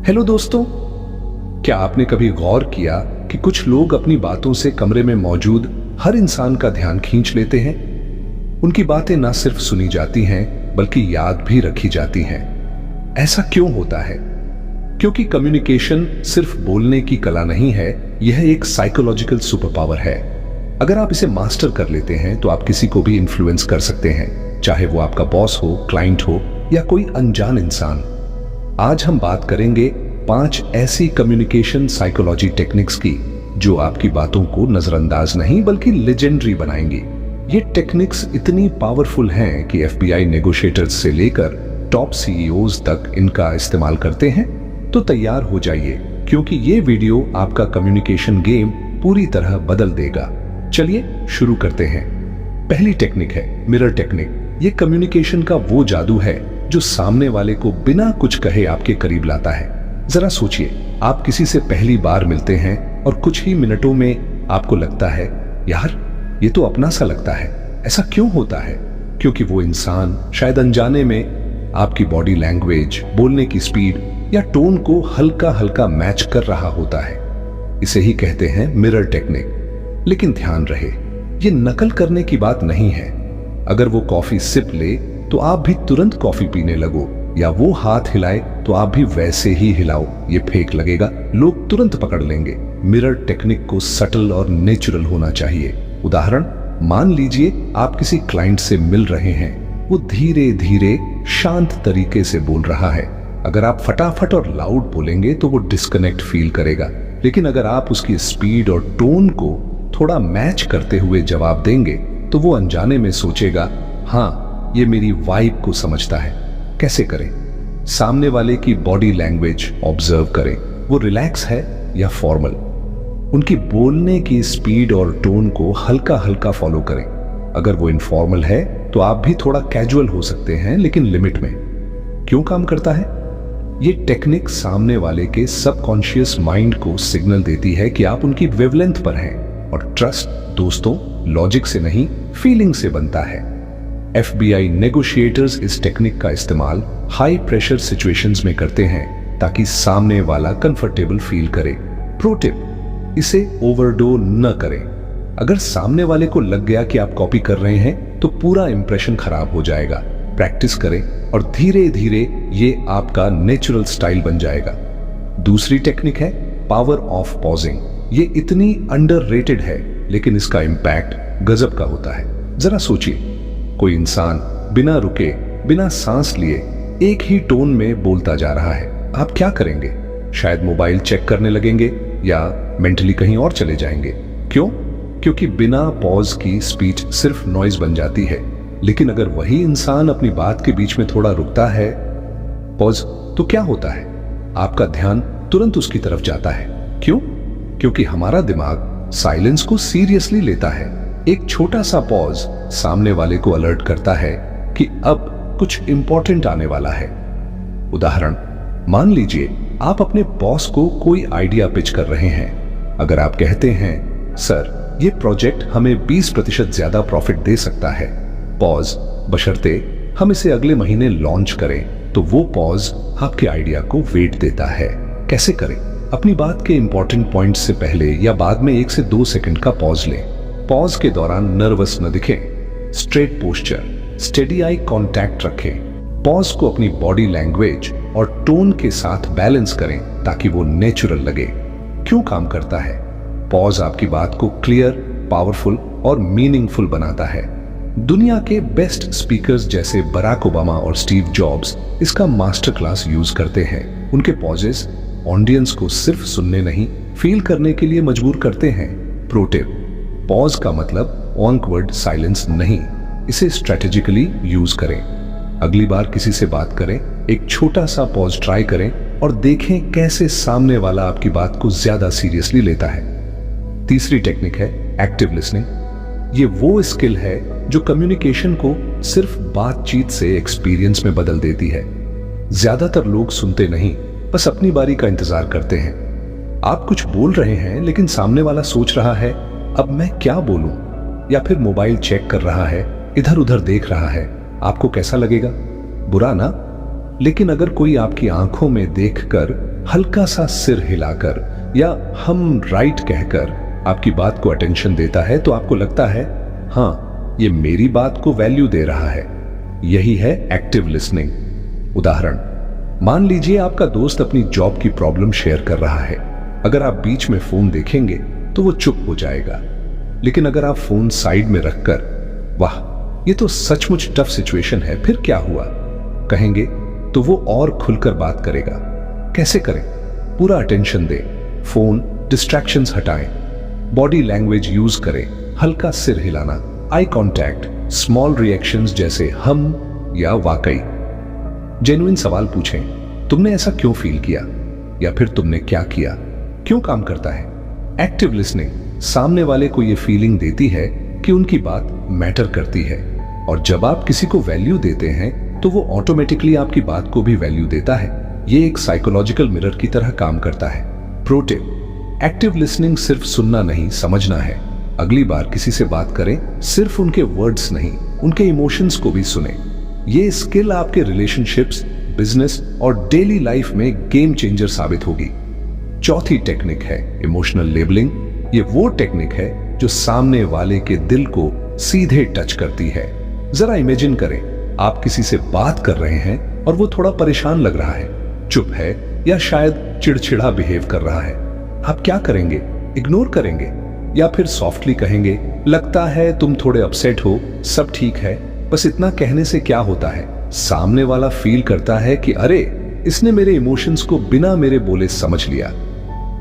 Hello दोस्तों, क्या आपने कभी गौर किया कि कुछ लोग अपनी बातों से कमरे में मौजूद हर इंसान का ध्यान खींच लेते हैं? उनकी बातें न सिर्फ सुनी जाती हैं बल्कि याद भी रखी जाती हैं। ऐसा क्यों होता है? क्योंकि कम्युनिकेशन सिर्फ बोलने की कला नहीं है, यह एक साइकोलॉजिकल सुपर पावर है। अगर आप इसे मास्टर कर लेते हैं तो आप किसी को भी इन्फ्लुएंस कर सकते हैं, चाहे वो आपका बॉस हो, क्लाइंट हो या कोई अनजान इंसान। आज हम बात करेंगे 5 ऐसी कम्युनिकेशन साइकोलॉजी टेक्निक्स की जो आपकी बातों को नजरअंदाज नहीं बल्कि लेजेंडरी बनाएंगी। ये टेक्निक्स इतनी पावरफुल हैं कि एफबीआई नेगोशिएटर्स से लेकर टॉप सीईओज तक इनका इस्तेमाल करते हैं। तो तैयार हो जाइए, क्योंकि ये वीडियो आपका कम्युनिकेशन गेम पूरी तरह बदल देगा। चलिए शुरू करते हैं। पहली टेक्निक है मिरर टेक्निक। ये कम्युनिकेशन का वो जादू है जो सामने वाले को बिना कुछ कहे आपके करीब लाता है। जरा सोचिए, आप किसी से पहली बार मिलते हैं और कुछ ही मिनटों में आपको लगता है, यार ये तो अपना सा लगता है। ऐसा क्यों होता है? क्योंकि वो इंसान शायद अनजाने में आपकी बॉडी लैंग्वेज, बोलने की स्पीड या टोन को हल्का हल्का मैच कर रहा होता है। इसे ही कहते हैं मिरर टेक्निक। लेकिन ध्यान रहे, ये नकल करने की बात नहीं है। अगर वो कॉफी सिप ले तो आप भी तुरंत कॉफी पीने लगो, या वो हाथ हिलाए तो आप भी वैसे ही हिलाओ। ये फेक लगेगा, लोग तुरंत पकड़ लेंगे। मिरर टेक्निक को सटल और नेचुरल होना चाहिए। उदाहरण, मान लीजिए आप किसी क्लाइंट से मिल रहे हैं। वो धीरे धीरे शांत तरीके से बोल रहा है। अगर आप फटाफट और लाउड बोलेंगे तो वो डिस्कनेक्ट फील करेगा। लेकिन अगर आप उसकी स्पीड और टोन को थोड़ा मैच करते हुए जवाब देंगे तो वो अनजाने में सोचेगा, हाँ ये मेरी वाइब को समझता है। कैसे करें? सामने वाले की बॉडी लैंग्वेज ऑब्जर्व करें। वो रिलैक्स है या फॉर्मल? उनकी बोलने की स्पीड और टोन को हल्का हल्का फॉलो करें। अगर वो इनफॉर्मल है तो आप भी थोड़ा कैजुअल हो सकते हैं, लेकिन लिमिट में। क्यों काम करता है? ये टेक्निक सामने वाले के सबकॉन्शियस माइंड को सिग्नल देती है कि आप उनकी वेवलेंथ पर हैं। और ट्रस्ट दोस्तों लॉजिक से नहीं, फीलिंग से बनता है। एफबीआई नेगोशिएटर्स इस टेक्निक का इस्तेमाल हाई प्रेशर सिचुएशंस में करते हैं ताकि सामने वाला कंफर्टेबल फील करे। प्रो टिप, इसे ओवरडो न करें। अगर सामने वाले को लग गया कि आप कॉपी कर रहे हैं तो पूरा इंप्रेशन खराब हो जाएगा। प्रैक्टिस करें और धीरे धीरे ये आपका नेचुरल स्टाइल बन जाएगा। दूसरी टेक्निक है पावर ऑफ पॉजिंग। ये इतनी अंडररेटेड है, लेकिन इसका इंपैक्ट गजब का होता है। जरा सोचिए, कोई इंसान बिना रुके, बिना सांस लिए एक ही टोन में बोलता जा रहा है। आप क्या करेंगे? शायद मोबाइल चेक करने लगेंगे या मेंटली कहीं और चले जाएंगे। क्यों? क्योंकि बिना पॉज की स्पीच सिर्फ नॉइज बन जाती है। लेकिन अगर वही इंसान अपनी बात के बीच में थोड़ा रुकता है, पॉज, तो क्या होता है? आपका ध्यान तुरंत उसकी तरफ जाता है। क्यों? क्योंकि हमारा दिमाग साइलेंस को सीरियसली लेता है। एक छोटा सा पॉज सामने वाले को अलर्ट करता है कि अब कुछ इंपॉर्टेंट आने वाला है। उदाहरण, मान लीजिए आप अपने बॉस को कोई आइडिया पिच कर रहे हैं। अगर आप कहते हैं, सर ये प्रोजेक्ट हमें 20% ज्यादा प्रॉफिट दे सकता है, पॉज, बशर्ते हम इसे अगले महीने लॉन्च करें, तो वो पॉज आपके आइडिया को वेट देता है। कैसे करें? अपनी बात के इंपॉर्टेंट पॉइंट से पहले या बाद में 1 से 2 सेकंड का पॉज लें। पॉज के दौरान नर्वस न दिखें। Straight posture, steady eye contact रखें। पॉज को अपनी बॉडी लैंग्वेज और टोन के साथ बैलेंस करें ताकि वो नेचुरल लगे। क्यों काम करता है? पॉज आपकी बात को क्लियर, पावरफुल और मीनिंगफुल बनाता है। दुनिया के बेस्ट स्पीकर्स जैसे बराक ओबामा और स्टीव जॉब्स इसका मास्टर क्लास यूज करते हैं। उनके पॉजेस ऑडियंस को सिर्फ सुनने नहीं, फील करने के लिए मजबूर करते हैं। प्रो टिप, पॉज का मतलब ऑकवर्ड साइलेंस नहीं, इसे स्ट्रेटेजिकली यूज करें। अगली बार किसी से बात करें, एक छोटा सा पॉज ट्राई करें और देखें कैसे सामने वाला आपकी बात को ज्यादा सीरियसली लेता है। तीसरी टेक्निक है एक्टिव लिसनिंग। ये वो स्किल है जो कम्युनिकेशन को सिर्फ बातचीत से एक्सपीरियंस में बदल देती है। ज्यादातर लोग सुनते नहीं, बस अपनी बारी का इंतजार करते हैं। आप कुछ बोल रहे हैं लेकिन सामने वाला सोच रहा है, अब मैं क्या बोलूं, या फिर मोबाइल चेक कर रहा है, इधर उधर देख रहा है। आपको कैसा लगेगा? बुरा ना? लेकिन अगर कोई आपकी आंखों में देखकर हल्का सा सिर हिलाकर या हम राइट कहकर आपकी बात को अटेंशन देता है तो आपको लगता है हाँ, ये मेरी बात को वैल्यू दे रहा है। यही है एक्टिव लिसनिंग। उदाहरण, मान लीजिए आपका दोस्त अपनी जॉब की प्रॉब्लम शेयर कर रहा है। अगर आप बीच में फोन देखेंगे तो वो चुप हो जाएगा, लेकिन अगर आप फोन साइड में रखकर वाह, ये तो सचमुच टफ सिचुएशन है, फिर क्या हुआ कहेंगे तो वो और खुलकर बात करेगा। कैसे करें? पूरा अटेंशन दें, फोन डिस्ट्रैक्शंस हटाएं, बॉडी लैंग्वेज यूज करें, हल्का सिर हिलाना, आई कांटेक्ट, स्मॉल रिएक्शंस जैसे हम या वाकई। जेन्युइन सवाल पूछें, तुमने ऐसा क्यों फील किया, या फिर तुमने क्या किया, क्यों काम करता है। एक्टिव लिसनिंग सामने वाले को यह फीलिंग देती है कि उनकी बात मैटर करती है, और जब आप किसी को वैल्यू देते हैं तो वो ऑटोमेटिकली आपकी बात को भी वैल्यू देता है। ये एक साइकोलॉजिकल मिरर की तरह काम करता है। प्रो टिप, एक्टिव लिसनिंग सिर्फ सुनना नहीं, समझना है। अगली बार किसी से बात करें, सिर्फ उनके वर्ड्स नहीं, उनके इमोशंस को भी सुने। ये स्किल आपके रिलेशनशिप्स, बिजनेस और डेली लाइफ में गेम चेंजर साबित होगी। चौथी टेक्निक है इमोशनल लेबलिंग। ये वो टेक्निक है जो सामने वाले के दिल को सीधे टच करती है। जरा इमेजिन करें, आप किसी से बात कर रहे हैं और वो थोड़ा परेशान लग रहा है, चुप है या शायद चिड़चिड़ा बिहेव कर रहा है। आप क्या करेंगे? इग्नोर करेंगे या फिर सॉफ्टली कहेंगे, लगता है तुम थोड़े अपसेट हो, सब ठीक है। बस इतना कहने से क्या होता है, सामने वाला फील करता है कि अरे, इसने मेरे इमोशंस को बिना मेरे बोले समझ लिया,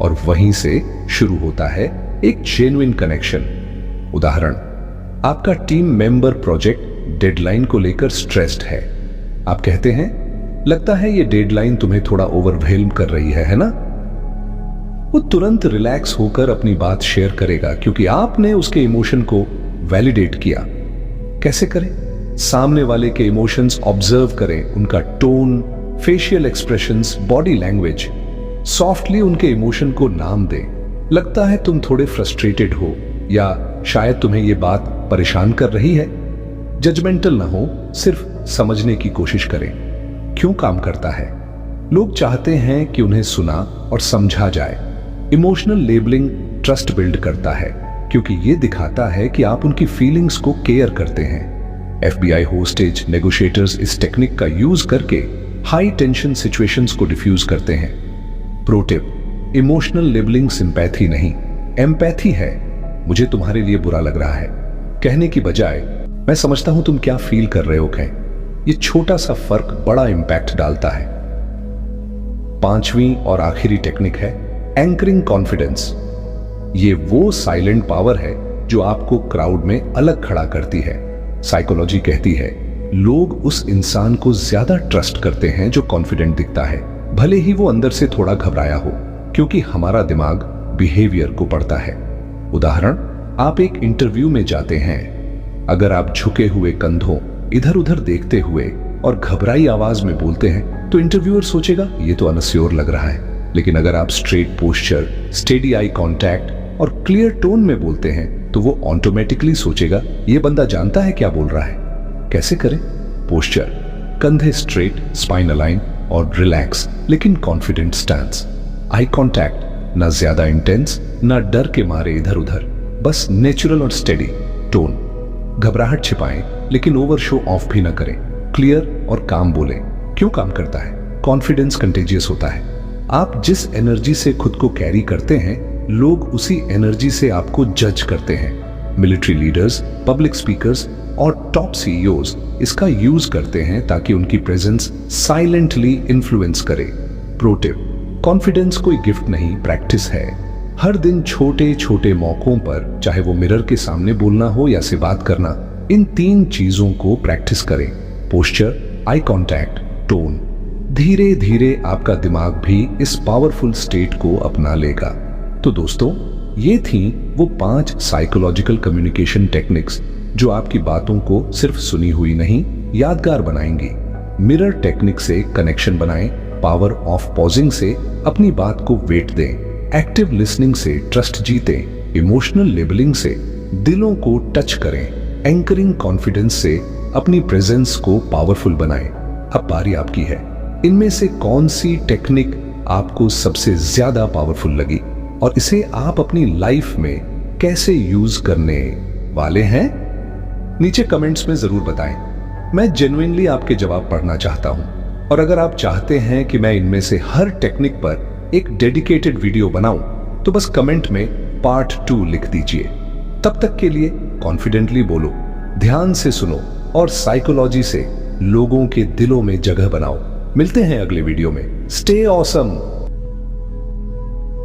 और वहीं से शुरू होता है एक जेन्युइन कनेक्शन। उदाहरण, आपका टीम मेंबर प्रोजेक्ट डेडलाइन को लेकर स्ट्रेस्ड है। आप कहते हैं, लगता है ये डेडलाइन तुम्हें थोड़ा ओवरवेल्म कर रही है ना? वो तुरंत रिलैक्स होकर अपनी बात शेयर करेगा, क्योंकि आपने उसके इमोशन को वैलिडेट किया। कैसे करें? सामने वाले के इमोशंस ऑब्जर्व करें, उनका tone, facial expressions, body language. Softly उनके इमोशन को नाम दें। लगता है तुम थोड़े फ्रस्ट्रेटेड हो, या शायद तुम्हें ये बात परेशान कर रही है। जजमेंटल ना हो, सिर्फ समझने की कोशिश करें। क्यों काम करता है? लोग चाहते हैं कि उन्हें सुना और समझा जाए। इमोशनल लेबलिंग ट्रस्ट बिल्ड करता है, क्योंकि ये दिखाता है कि आप उनकी फीलिंग्स को केयर करते हैं। FBI होस्टेज नेगोशिएटर्स इस टेक्निक का यूज करके हाई टेंशन सिचुएशंस को डिफ्यूज करते हैं। Pro tip, emotional labelling sympathy नहीं, एम्पैथी है। मुझे तुम्हारे लिए बुरा लग रहा है कहने की बजाय, मैं समझता हूं तुम क्या फील कर रहे हो कहें। ये छोटा सा फर्क बड़ा इंपैक्ट डालता है। पांचवी और आखिरी टेक्निक है एंकरिंग कॉन्फिडेंस। ये वो साइलेंट पावर है जो आपको क्राउड में अलग खड़ा करती है। साइकोलॉजी कहती है, लोग उस इंसान को ज्यादा ट्रस्ट करते हैं जो कॉन्फिडेंट दिखता है, भले ही वो अंदर से थोड़ा घबराया हो, क्योंकि हमारा दिमाग बिहेवियर को पढ़ता है। उदाहरण, आप एक इंटरव्यू में जाते हैं। अगर आप झुके हुए कंधों, इधर उधर देखते हुए और घबराई आवाज में बोलते हैं तो इंटरव्यूअर सोचेगा ये तो अनश्योर लग रहा है। लेकिन अगर आप straight posture, steady eye contact और क्लियर टोन में बोलते हैं तो वो ऑटोमेटिकली सोचेगा ये बंदा जानता है क्या बोल रहा है। कैसे करें? पोस्चर, कंधे स्ट्रेट, स्पाइन अलाइन और रिलैक्स लेकिन कॉन्फिडेंट स्टैंस। आई कांटेक्ट, ना ज्यादा इंटेंस ना डर के मारे इधर उधर, बस नेचुरल और स्टेडी। टोन, घबराहट छिपाएं लेकिन ओवर शो ऑफ भी ना करें, क्लियर और काम बोलें। क्यों काम करता है? कॉन्फिडेंस कंटेजियस होता है। आप जिस एनर्जी से खुद को कैरी करते हैं, लोग उसी एनर्जी से आपको जज करते हैं। मिलिट्री लीडर्स, पब्लिक स्पीकर्स और टॉप CEOs इसका यूज करते हैं ताकि उनकी प्रेजेंस साइलेंटली इन्फ्लुएंस करे। प्रो टिप, कॉन्फिडेंस कोई गिफ्ट नहीं, प्रैक्टिस है। हर दिन छोटे छोटे मौकों पर, चाहे वो मिरर के सामने बोलना हो या से बात करना, इन 3 चीजों को प्रैक्टिस करें। Posture, eye contact, tone. धीरे धीरे आपका दिमाग भी इस पावरफुल स्टेट को अपना लेगा। तो दोस्तों, ये थी वो 5 साइकोलॉजिकल कम्युनिकेशन टेक्निक्स जो आपकी बातों को सिर्फ सुनी हुई नहीं, यादगार बनाएंगी। मिरर टेक्निक से कनेक्शन बनाएं, पावर ऑफ पॉजिंग से अपनी बात को वेट दें, एक्टिव लिसनिंग से ट्रस्ट जीतें, इमोशनल लेबलिंग से दिलों को टच करें, एंकरिंग कॉन्फिडेंस से अपनी प्रेजेंस को पावरफुल बनाएं। अब बारी आपकी है। इनमें से कौन सी टेक्निक आपको सबसे ज्यादा पावरफुल लगी और इसे आप अपनी लाइफ में कैसे यूज करने वाले हैं? नीचे कमेंट्स में जरूर बताएं। मैं जेन्युइनली आपके जवाब पढ़ना चाहता हूं। और अगर आप चाहते हैं कि मैं इनमें से हर टेक्निक पर एक डेडिकेटेड वीडियो बनाऊं, तो बस कमेंट में पार्ट 2 लिख दीजिए। तब तक के लिए कॉन्फिडेंटली बोलो, ध्यान से सुनो और साइकोलॉजी से लोगों के दिलों में जगह बनाओ। मिलते हैं अगले वीडियो में। Stay awesome.